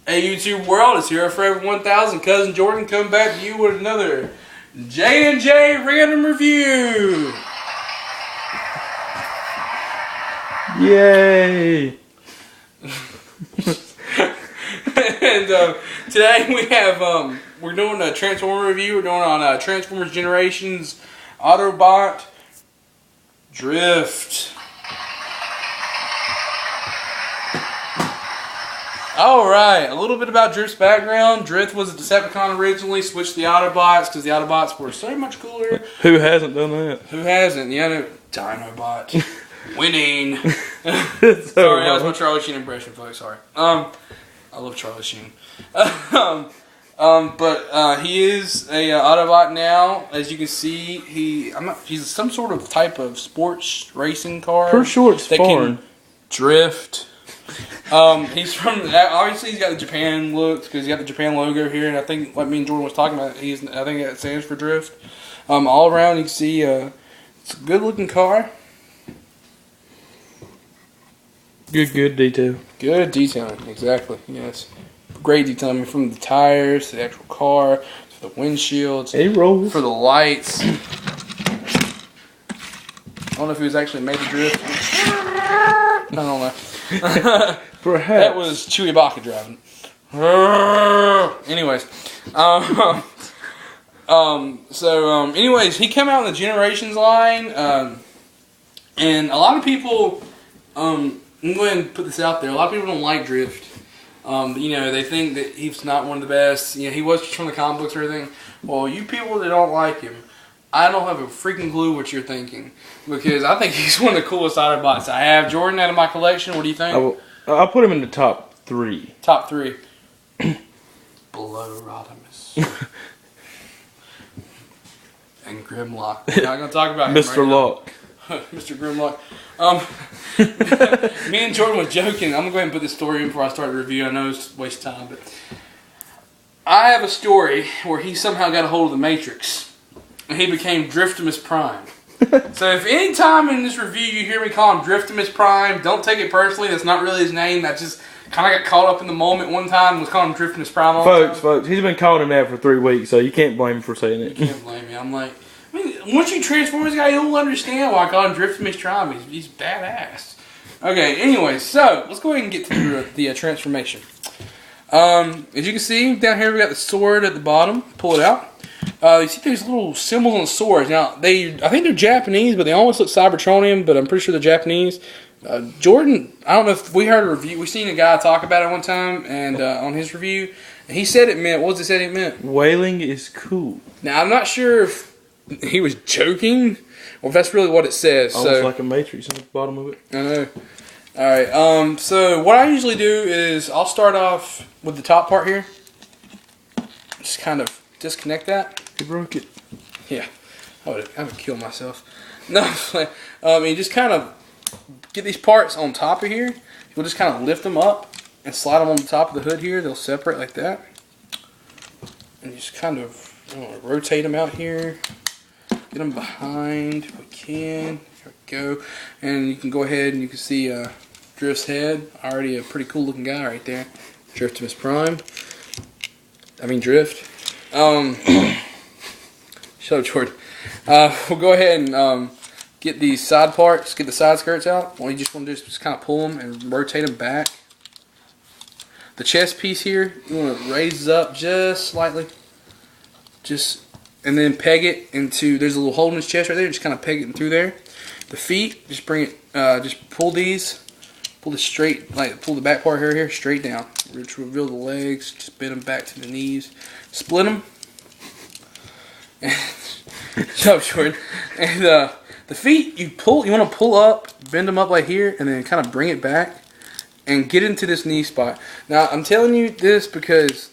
Hey YouTube world, it's here Forever 1000. Cousin Jordan coming back to you with another J&J random review. Yay! And today we have we're doing a Transformer review. We're doing on Transformers Generations Autobot Drift. Alright, a little bit about Drift's background. Drift was a Decepticon originally, switched to the Autobots because the Autobots were so much cooler. Who hasn't done that? Who hasn't? Yeah, no, Dinobot. Winning. So Sorry, that was my Charlie Sheen impression, folks. Sorry. I love Charlie Sheen. But he is a Autobot now. As you can see, he's some sort of type of sports racing car. For sure, it's that foreign. Can drift. He's from, obviously he's got the Japan look because he's got the Japan logo here, and I think like me and Jordan was talking about, I think that stands for drift. All around you can see it's a good looking car. Good detail. Good detailing, exactly. Yes, great detailing from the tires to the actual car to the windshields. It rolls. For the lights. I don't know if he was actually made to drift. I don't know. Perhaps. That was Chewbacca driving. Anyways, anyways, he came out in the Generations line, and a lot of people, I'm going to go ahead and put this out there. A lot of people don't like Drift. You know, they think that he's not one of the best. You know, he was just from the comic books or everything. Well, you people that don't like him, I don't have a freaking clue what you're thinking, because I think he's one of the coolest Autobots I have. Jordan, out of my collection, what do you think? I'll put him in the top 3. Top 3. Below Rodimus. And Grimlock. We're not going to talk about him Mr. right Locke. Mr. Grimlock. Me and Jordan was joking. I'm going to go ahead and put this story in before I start the review. I know it's a waste of time, but I have a story where he somehow got a hold of the Matrix. And he became Driftimus Prime. So if any time in this review you hear me call him Driftimus Prime, don't take it personally. That's not really his name. That just kind of got caught up in the moment one time and was calling him Driftimus Prime all the time. Folks, he's been calling him that for 3 weeks, so you can't blame him for saying it. You can't blame me. I'm like, I mean, once you transform this guy, you'll understand why I call him Driftimus Prime. He's badass. Okay, anyway, so let's go ahead and get to the transformation. As you can see, down here we got the sword at the bottom. Pull it out. You see these little symbols on the swords. Now, I think they're Japanese, but they almost look Cybertronian, but I'm pretty sure they're Japanese. Jordan, I don't know if we heard a review. We seen a guy talk about it one time, and on his review, and he said it meant, what does it say it meant? Wailing is cool. Now, I'm not sure if he was joking, or if that's really what it says. Almost like a Matrix on the bottom of it. I know. Alright, so what I usually do is I'll start off with the top part here. Just kind of disconnect that. He broke it. Yeah, I would kill myself. No, you just kind of get these parts on top of here. You'll just kind of lift them up and slide them on the top of the hood here. They'll separate like that. And you just kind of rotate them out here. Get them behind if we can. There we go. And you can go ahead and you can see Drift's head. Already a pretty cool looking guy right there. Driftimus Prime. Drift. Shut up, Jordan. We'll go ahead and get these side parts, get the side skirts out. All you just want to do is just kind of pull them and rotate them back. The chest piece here, you want to raise up just slightly. And then peg it into, there's a little hole in his chest right there, just kind of peg it through there. The feet, just bring it, just pull this straight, pull the back part here straight down. Reveal the legs, just bend them back to the knees. Split them. Shut up, Jordan. And the feet, you want to pull up, bend them up like here, and then kind of bring it back and get into this knee spot. Now, I'm telling you this because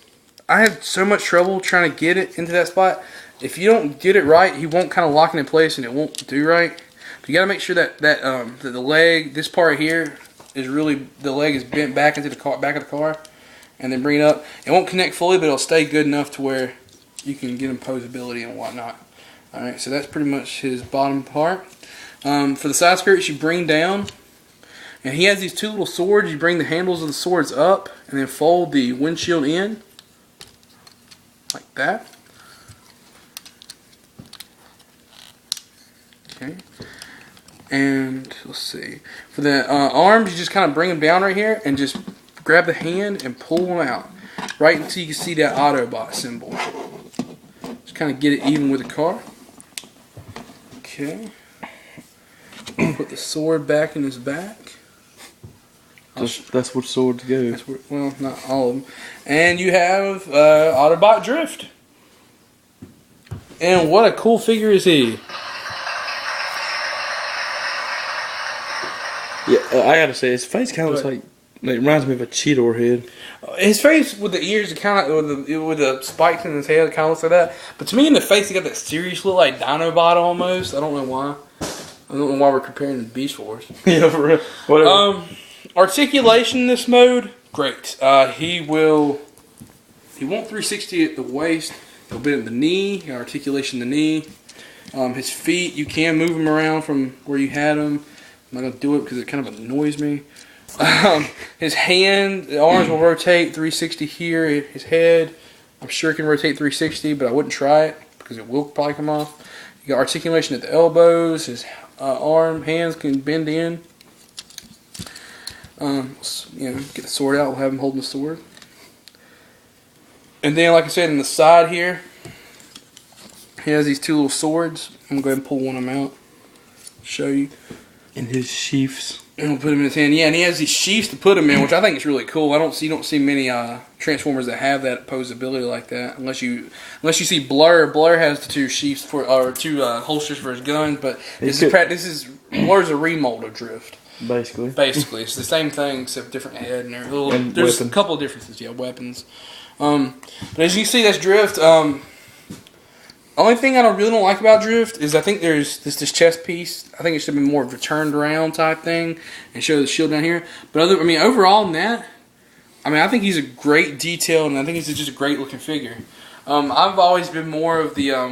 I have so much trouble trying to get it into that spot. If you don't get it right, he won't kind of lock it in place and it won't do right. But you got to make sure that the leg, this part here, is really, the leg is bent back into the back of the car, and then bring it up. It won't connect fully, but it'll stay good enough to where you can get imposability and whatnot. Alright, so that's pretty much his bottom part. For the side skirts, you bring down, and he has these 2 little swords. You bring the handles of the swords up, and then fold the windshield in like that. Okay. And let's see. For the arms, you just kind of bring them down right here and just grab the hand and pull them out right until you can see that Autobot symbol. Just kind of get it even with the car. Okay. Put the sword back in his back. That's where swords go. That's where, well, not all of them. And you have Autobot Drift. And what a cool figure is he. Yeah, I gotta say, his face kind of looks like, it reminds me of a Cheetor head. His face with the ears, kind of with the spikes in his head, kind of looks like that. But to me, in the face, he got that serious look, like Dinobot almost. I don't know why. I don't know why we're comparing the Beast Wars. Yeah, for real. Whatever. Articulation in this mode, great. He won't 360 at the waist. He'll bend at the knee. Articulation in the knee. His feet, you can move him around from where you had him. I'm not going to do it because it kind of annoys me. His hand, the arms will rotate 360 here. His head, I'm sure it can rotate 360, but I wouldn't try it because it will probably come off. You got articulation at the elbows. His hands can bend in. Get the sword out. We'll have him holding the sword. And then, like I said, in the side here, he has these two little swords. I'm going to go ahead and pull one of them out. Show you. In his sheaths. And we'll put him in his hand. Yeah, and he has these sheaths to put him in, which I think is really cool. You don't see many Transformers that have that posability like that, unless you see Blur. Blur has the two sheaths two holsters for his guns, but Blur's a remold of Drift. Basically, it's the same thing except different head and there's a couple of differences. Yeah, weapons. But as you can see, that's Drift. Only thing I really don't like about Drift is I think there's this chest piece. I think it should have been more of a turned around type thing and show the shield down here. But overall in that, I think he's a great detail and I think he's just a great looking figure. I've always been more of the I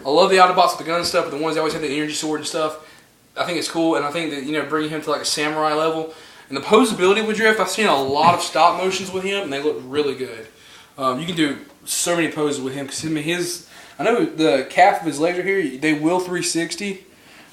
love the Autobots with the gun and stuff, but the ones that always have the energy sword and stuff, I think it's cool. And I think that bringing him to like a samurai level and the posability with Drift, I've seen a lot of stop motions with him and they look really good. You can do so many poses with him because I know the calf of his legs are here. They will 360.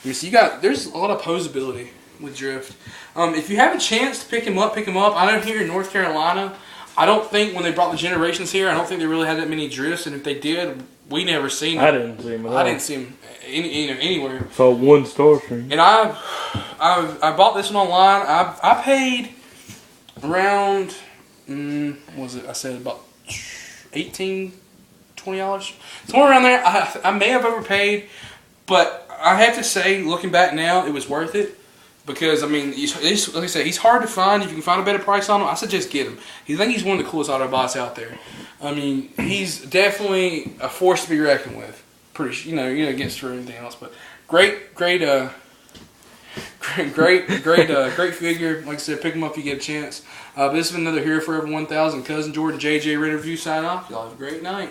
So there's a lot of posability with Drift. If you have a chance to pick him up. I know here in North Carolina, I don't think when they brought the Generations here, I don't think they really had that many Drifts. And if they did, we never seen him. I didn't see him at all. I didn't see him anywhere. Saw one Star Stream. And I bought this one online. I paid around I said about $18, $20, somewhere around there. I may have overpaid, but I have to say, looking back now, it was worth it because like I said, he's hard to find. If you can find a better price on him, I suggest get him. I think he's one of the coolest Autobots out there. He's definitely a force to be reckoned with. Pretty, against or anything else, but great figure. Like I said, pick him up if you get a chance. This has been another Hero Forever 1000. Cousin Jordan, JJ Red Review sign off. Y'all have a great night.